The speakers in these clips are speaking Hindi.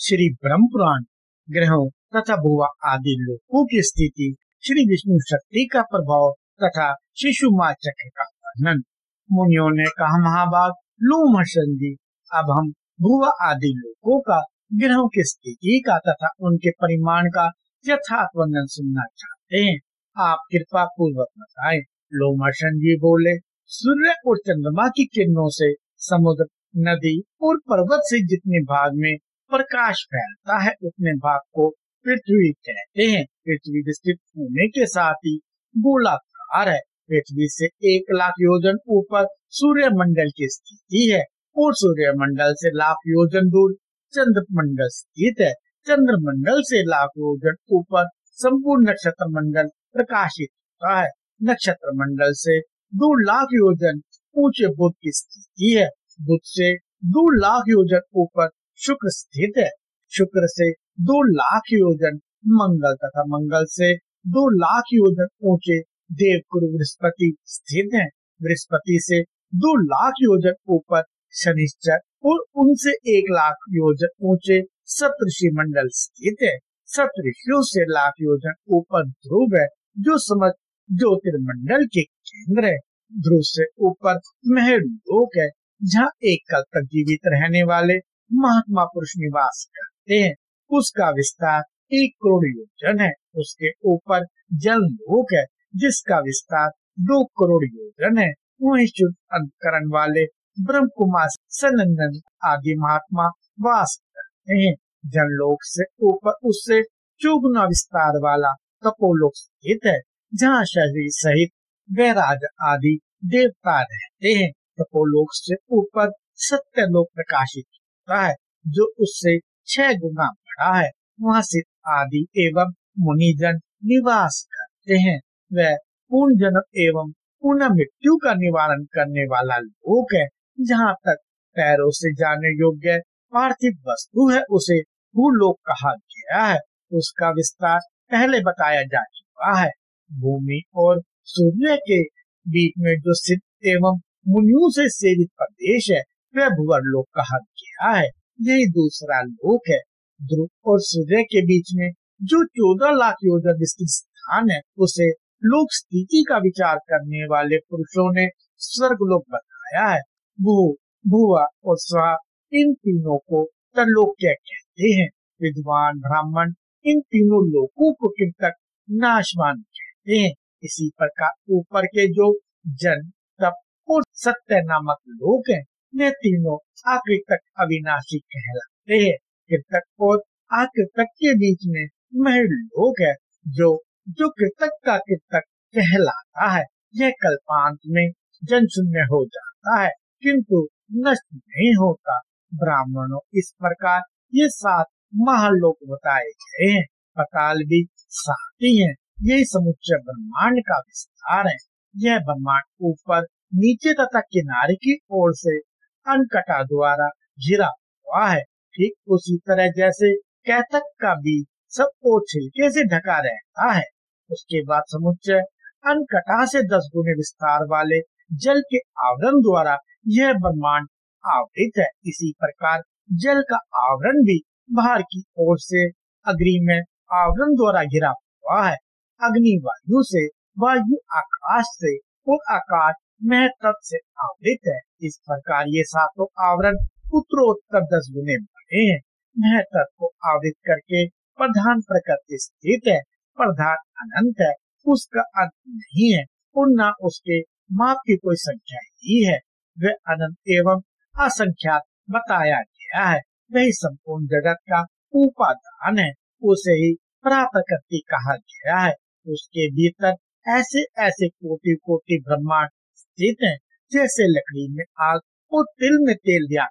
श्री ब्रह्म पुराण ग्रहों तथा भुवा आदि लोकों की स्थिति, श्री विष्णु शक्ति का प्रभाव तथा शिशुमा चक्र का वर्णन। मुनियों ने कहा, महाभाग लोमहर्षण जी, अब हम भुवा आदि लोकों का, ग्रहों की स्थिति का तथा उनके परिमाण का यथार्थ वर्णन सुनना चाहते हैं। आप कृपा पूर्वक बताएं। लोमहर्षण जी बोले, सूर्य और चंद्रमा की किरणों से समुद्र, नदी और पर्वत से जितने भाग में प्रकाश फैलता है उतने भाग को पृथ्वी कहते हैं। पृथ्वी विस्तृत होने के साथ ही गोलाकार है। पृथ्वी से 1,00,000 योजन ऊपर सूर्य मंडल की स्थिति है और सूर्य मंडल से लाख योजन दूर चंद्र मंडल स्थित है। चंद्र मंडल से लाख योजन ऊपर संपूर्ण नक्षत्र मंडल प्रकाशित होता है। नक्षत्र मंडल से 2,00,000 योजन ऊंचे बुध की स्थिति है। बुध से 2,00,000 योजन ऊपर शुक्र स्थित है। शुक्र से 2,00,000 योजन मंगल तथा मंगल से 2,00,000 योजन ऊंचे देवगुरु बृहस्पति स्थित है। बृहस्पति से 2,00,000 योजन ऊपर शनिश्चर और उनसे 1,00,000 योजन ऊंचे सप्तऋषि मंडल स्थित है। सप्तऋषियों से 1,00,000 योजन ऊपर ध्रुव है, जो समस्त ज्योतिर्मंडल के केंद्र है। ध्रुव से ऊपर महर्लोक है, जहाँ एक कल तक जीवित रहने वाले महात्मा पुरुष निवास करते हैं। उसका विस्तार 1 करोड़ योजन है। उसके ऊपर जल लोक है, जिसका विस्तार 2 करोड़ योजन है। वहीं शुद्ध अंतकरण वाले ब्रह्म कुमार सनंदन आदि महात्मा वास करते हैं। जल लोक से ऊपर उससे चौगुना विस्तार वाला तपोलोक स्थित है, जहाँ शरीर सहित वैराज आदि देवता रहते हैं। तपोलोक से ऊपर सत्यलोक प्रकाशित होता है, जो उससे 6 गुना बड़ा है। वहाँ सिद्ध आदि एवं मुनिजन निवास करते हैं। वह पूर्ण जन्म एवं पुनः मृत्यु का निवारण करने वाला लोक है। जहाँ तक पैरों से जाने योग्य पार्थिव वस्तु है, उसे भूलोक कहा गया है। उसका विस्तार पहले बताया जा चुका है। भूमि और सूर्य के बीच में जो सिद्ध एवं मुनियों से सेवित प्रदेश है, वह भुवरलोक कहा गया है। यही दूसरा लोक है। ध्रुव और सूर्य के बीच में जो 14,00,000 योजन विस्तृत स्थान है, उसे लोक स्थिति का विचार करने वाले पुरुषों ने स्वर्गलोक बताया है। भू, भुवा और स्वा, इन तीनों को त्रिलोक्य कहते हैं। विद्वान ब्राह्मण इन तीनों लोकों को कृतक नाशवान कहते हैं। इसी प्रकार ऊपर के जो जन, तप और सत्य नामक लोक हैं, वे तीनों आकृतक अविनाशी कहलाते हैं। कृतक और आकृतक के बीच में महर्लोक है, जो कृतक का कृतक कहलाता है। यह कल्पांत में जन शून्य हो जाता है, किंतु नष्ट नहीं होता। ब्राह्मणों इस प्रकार ये 7 महालोक बताए गए हैं। पाताल भी 7 ही है। यही समुच्चय ब्रह्मांड का विस्तार है। यह ब्रह्मांड ऊपर, नीचे तथा किनारे की ओर से अनकटा द्वारा घिरा हुआ है। ठीक उसी तरह जैसे कैतक का बीज सब ओर छिलके से ढका रहता है। उसके बाद समुच्चय अनकटा से 10 गुने विस्तार वाले जल के आवरण द्वारा यह ब्रह्मांड आवृत है। इसी प्रकार जल का आवरण भी बाहर की ओर से अग्नि में आवरण द्वारा घिरा हुआ है। अग्नि वायु से, वायु आकाश से और आकाश महतत्व से आवृत है। इस प्रकार ये 7 आवरण उत्तरोत्तर 10 गुने बड़े हैं। महतत्व को आवृत करके प्रधान प्रकृति स्थित है। प्रधान अनंत है, उसका अंत नहीं है और न उसके माप की कोई संख्या ही है। वह अनंत एवं असंख्यात बताया गया है। वही संपूर्ण जगत का उपादान है। उसे ही प्रकृति कहा गया है। उसके भीतर ऐसे ऐसे कोटि कोटि ब्रह्मांड स्थित हैं, जैसे लकड़ी में आग और तिल में तेल दिया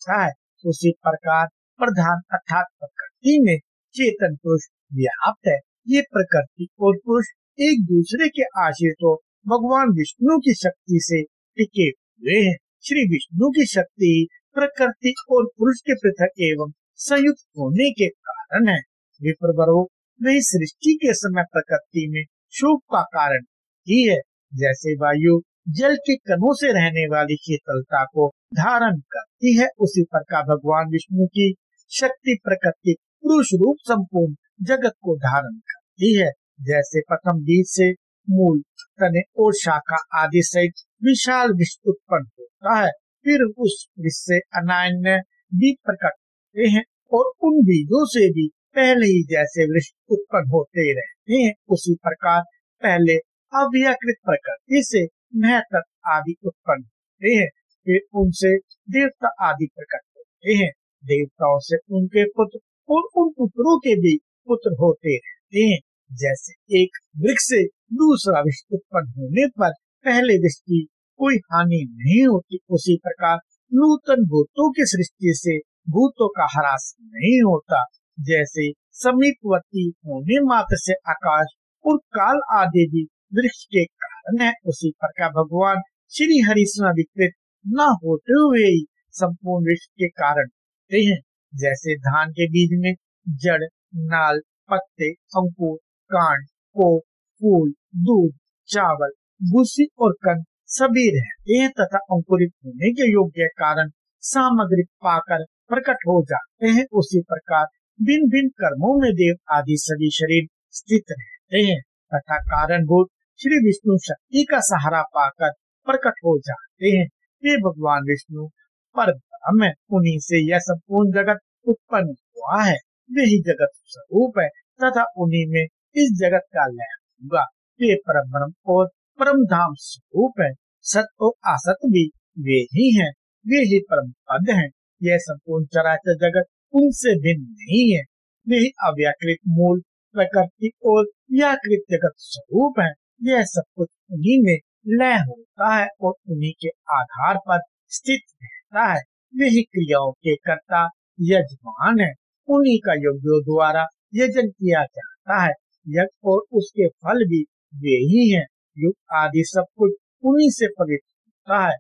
है। उसी प्रकार प्रधान अर्थात प्रकृति में चेतन पुरुष व्याप्त है। ये प्रकृति और पुरुष एक दूसरे के आश्रित हो भगवान विष्णु की शक्ति से टिके हुए हैं। श्री विष्णु की शक्ति प्रकृति और पुरुष के पृथक एवं संयुक्त होने के कारण है। विप्रवरो वही सृष्टि के समय प्रकृति में शोक का कारण ही है। जैसे वायु जल के कणों से रहने वाली शीतलता को धारण करती है, उसी प्रकार भगवान विष्णु की शक्ति प्रकृति पुरुष रूप संपूर्ण जगत को धारण करती है। जैसे प्रथम बीज से मूल, तने और शाखा आदि सहित विशाल विश्व उत्पन्न होता है, फिर उस विश्व से अन्य बीज प्रकट होते हैं और उन बीजों से भी पहले ही जैसे वृक्ष उत्पन्न होते रहते हैं, उसी प्रकार पहले अव्यकृत प्रकृति से महत्व आदि उत्पन्न होते हैं, फिर उनसे देवता आदि प्रकट होते हैं। देवताओं से उनके पुत्र और उन पुत्रों के भी पुत्र होते रहते हैं। जैसे एक वृक्ष से दूसरा वृक्ष उत्पन्न होने पर पहले वृक्ष की कोई हानि नहीं होती, उसी प्रकार नूतन भूतों की सृष्टि से भूतों का ह्रास नहीं होता। जैसे समीपवर्ती होने मात्र से आकाश और काल आदि भी वृक्ष के कारण है, उसी प्रकार भगवान श्री हरि विकृत न होते हुए ही संपूर्ण वृक्ष के कारण होते हैं। जैसे धान के बीज में जड़, नाल, पत्ते, अंकुर, कांड, को, फूल, दूध, चावल, भूसी और कंद सभी रहते हैं तथा अंकुरित होने के योग्य कारण सामग्री पाकर प्रकट हो जाते हैं, उसी प्रकार भिन्न भिन्न कर्मों में देव आदि सभी शरीर स्थित रहते हैं तथा कारणभूत श्री विष्णु शक्ति का सहारा पाकर प्रकट हो जाते हैं। ये भगवान विष्णु पर ब्रह्म है, उन्हीं से यह संपूर्ण जगत उत्पन्न हुआ है, वही जगत स्वरूप है तथा उन्हीं में इस जगत का लय होगा। ये परम ब्रह्म और परम धाम स्वरूप है, सत और असत भी वे ही हैं, वे ही परम पद हैं। यह संपूर्ण चराचर जगत उनसे भिन्न नहीं है, वे ही अव्याकृत मूल प्रकृति और व्याकृत जगत स्वरूप है। यह सब कुछ उन्हीं में लय होता है और उन्हीं के आधार पर स्थित रहता है। वे ही क्रियाओं के कर्ता यजमान है, उन्हीं का यज्ञों द्वारा यजन किया जाता है। यज्ञ और उसके फल भी वे ही हैं। युग आदि सब कुछ उन्हीं से पवित्र होता है,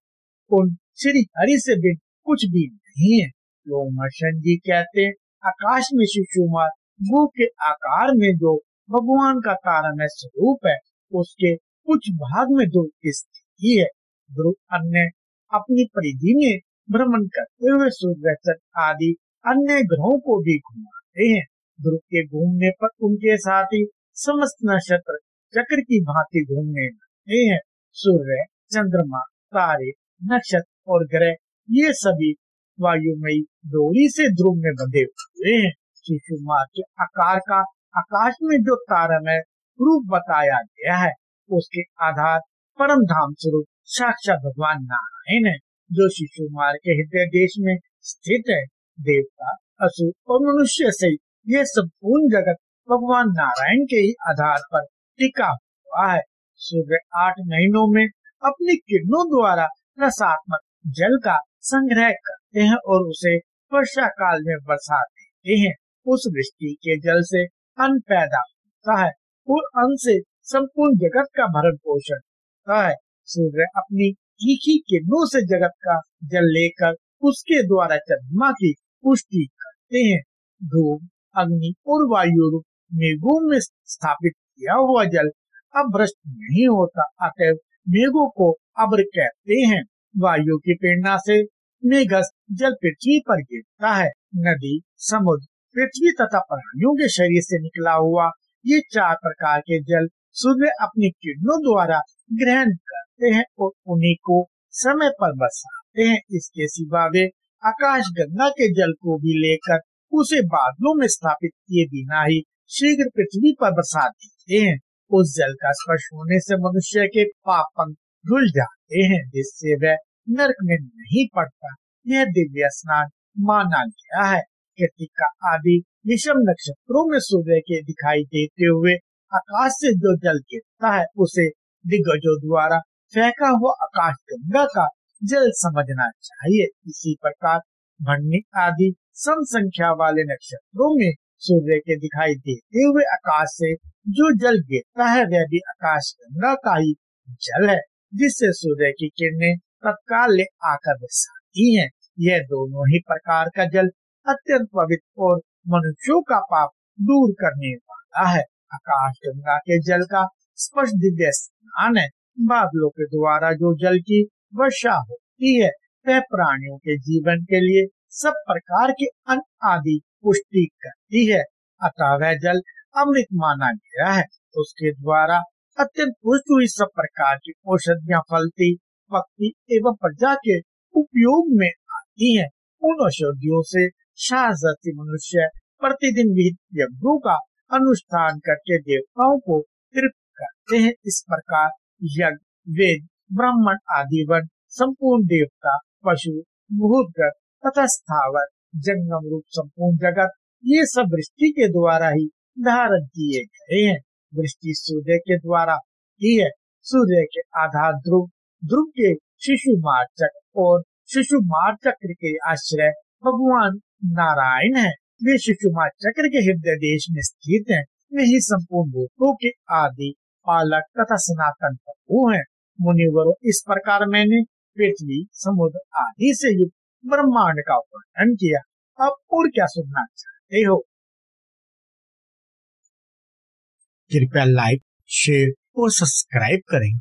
उन श्री हरि से भिन्न कुछ भी नहीं है। लोमहर्षण जी कहते हैं, आकाश में शिशुमार भू के आकार में जो भगवान का कारण स्वरूप है, उसके कुछ भाग में ध्रुव की स्थिति है। ध्रुव अन्य अपनी परिधि में भ्रमण करते हुए सूर्य चंद्र आदि अन्य ग्रहों को भी घुमाते हैं। ध्रुव के घूमने पर उनके साथ ही समस्त नक्षत्र चक्र की भांति घूमने लगते हैं। सूर्य, चंद्रमा, तारे, नक्षत्र और ग्रह ये सभी वायुमयी डोरी से ध्रुव में बंधे हुए हैं। शिशुमार के आकार का आकाश में जो तारमय रूप बताया गया है, उसके आधार परम धाम स्वरूप साक्षात भगवान नारायण है, जो शिशुमार के हृदय देश में स्थित है। देवता, असुर और मनुष्य सहित यह संपूर्ण जगत भगवान नारायण के ही आधार पर टिका हुआ है। सूर्य 8 महीनों में अपनी किरणों द्वारा रसात्मक जल का संग्रह करते हैं और उसे वर्षा काल में बरसा देते हैं। उस वृष्टि के जल से अन्न पैदा होता है और अन्न से संपूर्ण जगत का भरण पोषण होता है। सूर्य अपनी तीखी किरणों से जगत का जल लेकर उसके द्वारा चंद्रमा की पुष्टि करते हैं। धूप, अग्नि और वायु रूप मेघों में स्थापित किया हुआ जल अब भ्रष्ट नहीं होता, अतः मेघों को अब्र कहते हैं। वायु की प्रेरणा से मेघस्थ जल पृथ्वी पर गिरता है। नदी, समुद्र, पृथ्वी तथा प्राणियों के शरीर से निकला हुआ ये 4 प्रकार के जल सूर्य अपनी किरणों द्वारा ग्रहण करते हैं और उन्हीं को समय पर बरसाते हैं। इसके सिवा वे आकाश गंगा के जल को भी लेकर उसे बादलों में स्थापित किए बिना ही शीघ्र पृथ्वी पर बरसा देते हैं। उस जल का स्पर्श होने से मनुष्य के पाप पंख धुल जाते हैं, जिससे वह नरक में नहीं पड़ता। यह दिव्य स्नान माना गया है। कृतिका आदि विषम नक्षत्रों में सूर्य के दिखाई देते हुए आकाश से जो जल गिरता है, उसे दिग्गजों द्वारा फेंका हुआ आकाश गंगा का जल समझना चाहिए। इसी प्रकार भरणी आदि सम संख्या वाले नक्षत्रों में सूर्य के दिखाई देते हुए आकाश से जो जल गिरता है, वह भी आकाश गंगा का ही जल है, जिससे सूर्य की किरणें तत्काल ले आकर बरसाती हैं। यह दोनों ही प्रकार का जल अत्यंत पवित्र और मनुष्यों का पाप दूर करने वाला है। आकाश गंगा के जल का स्पर्श दिव्य स्नान है। बादलों के द्वारा जो जल की वर्षा होती है, वह प्राणियों के जीवन के लिए सब प्रकार के अन्न आदि पुष्टि करती है, अतः वह जल अमृत माना गया है। उसके द्वारा अत्यंत पुष्ट हुई सब प्रकार की औषधियां फलती, पकती एवं प्रजा के उपयोग में आती हैं। उन औषधियों से शाहजती मनुष्य प्रतिदिन विहित यज्ञों का अनुष्ठान करके देवताओं को तृप्त करते हैं। इस प्रकार यज्ञ, वेद, ब्राह्मण आदि वन, संपूर्ण देवता, पशु, भूतगण तथा स्थावर, जंगम रूप संपूर्ण जगत, ये सब वृष्टि के द्वारा ही धारण किए गए हैं। वृष्टि सूर्य के द्वारा की है। सूर्य के आधार ध्रुव, ध्रुव के शिशुमार चक्र और शिशुमार चक्र के आश्रय भगवान नारायण है। वे शिशुमार चक्र के हृदय देश में स्थित हैं। वे ही संपूर्ण भूतों के आदि पालक तथा सनातन प्रभु हैं। मुनिवरों, इस प्रकार मैंने पृथ्वी, समुद्र आदि से युक्त ब्रह्मांड का वर्णन किया। अब और क्या सुनना चाहते हो? कृपया लाइक, शेयर और सब्सक्राइब करें।